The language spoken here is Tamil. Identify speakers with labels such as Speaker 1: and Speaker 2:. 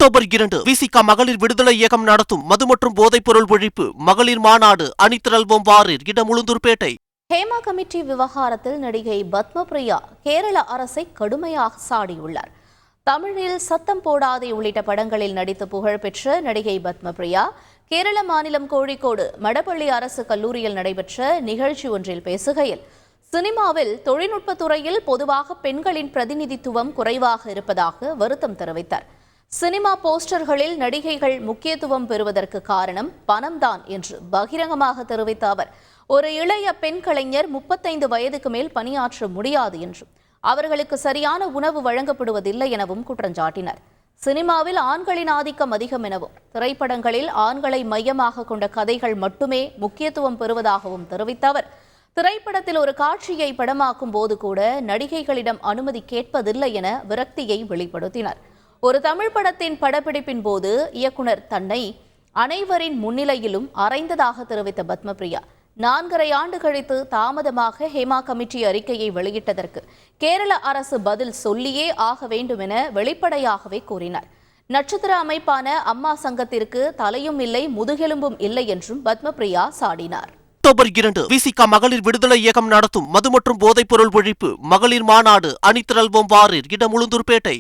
Speaker 1: அக்டோபர் 2 விசிக மகளிர் விடுதலை இயக்கம் நடத்தும் மது மற்றும் போதைப் பொருள் ஒழிப்பு மகளிர் மாநாடு அணிதிரள்வோம் வாரீர் இடம் உளுந்தூர்பேட்டை.
Speaker 2: ஹேமா கமிட்டி விவகாரத்தில் நடிகை பத்மபிரியா கேரள அரசை கடுமையாக சாடியுள்ளார். தமிழில் சத்தம் போடாதே உள்ளிட்ட படங்களில் நடித்து புகழ்பெற்ற நடிகை பத்மபிரியா கேரள மாநிலம் கோழிக்கோடு மடப்பள்ளி அரசு கல்லூரியில் நடைபெற்ற நிகழ்ச்சி ஒன்றில் பேசுகையில், சினிமாவில் தொழில்நுட்பத்துறையில் பொதுவாக பெண்களின் பிரதிநிதித்துவம் குறைவாக இருப்பதாக வருத்தம் தெரிவித்தார். சினிமா போஸ்டர்களில் நடிகைகள் முக்கியத்துவம் பெறுவதற்கு காரணம் பணம்தான் என்று பகிரங்கமாக தெரிவித்த அவர், ஒரு இளைய பெண் கலைஞர் 35 வயதுக்கு மேல் பணியாற்ற முடியாது என்றும் அவர்களுக்கு சரியான உணவு வழங்கப்படுவதில்லை எனவும் குற்றஞ்சாட்டினார். சினிமாவில் ஆண்களின் ஆதிக்கம் அதிகம் எனவும் திரைப்படங்களில் ஆண்களை மையமாக கொண்ட கதைகள் மட்டுமே முக்கியத்துவம் பெறுவதாகவும் தெரிவித்த அவர், திரைப்படத்தில் ஒரு காட்சியை படமாக்கும் போது கூட நடிகைகளிடம் அனுமதி கேட்பதில்லை என விரக்தியை வெளிப்படுத்தினார். ஒரு தமிழ் படத்தின் படப்பிடிப்பின் போது இயக்குனர் தன்னை அனைவரின் முன்னிலையிலும் அறைந்ததாக தெரிவித்த பத்மபிரியா, 4.5 ஆண்டு கழித்து தாமதமாக ஹேமா கமிட்டி அறிக்கையை வெளியிட்டதற்கு கேரள அரசு பதில் சொல்லியே ஆக வேண்டும் என வெளிப்படையாகவே கூறினார். நட்சத்திர அமைப்பான அம்மா சங்கத்திற்கு தலையும் இல்லை முதுகெலும்பும் இல்லை என்றும் பத்மபிரியா சாடினார்.
Speaker 1: அக்டோபர் 2 விசிக மகளிர் விடுதலை இயக்கம் நடத்தும் மது மற்றும் போதைப் பொருள் ஒழிப்பு மகளிர் மாநாடு அணிதிரள்வோம் வாரீர் இடம் உளுந்தூர்பேட்டை.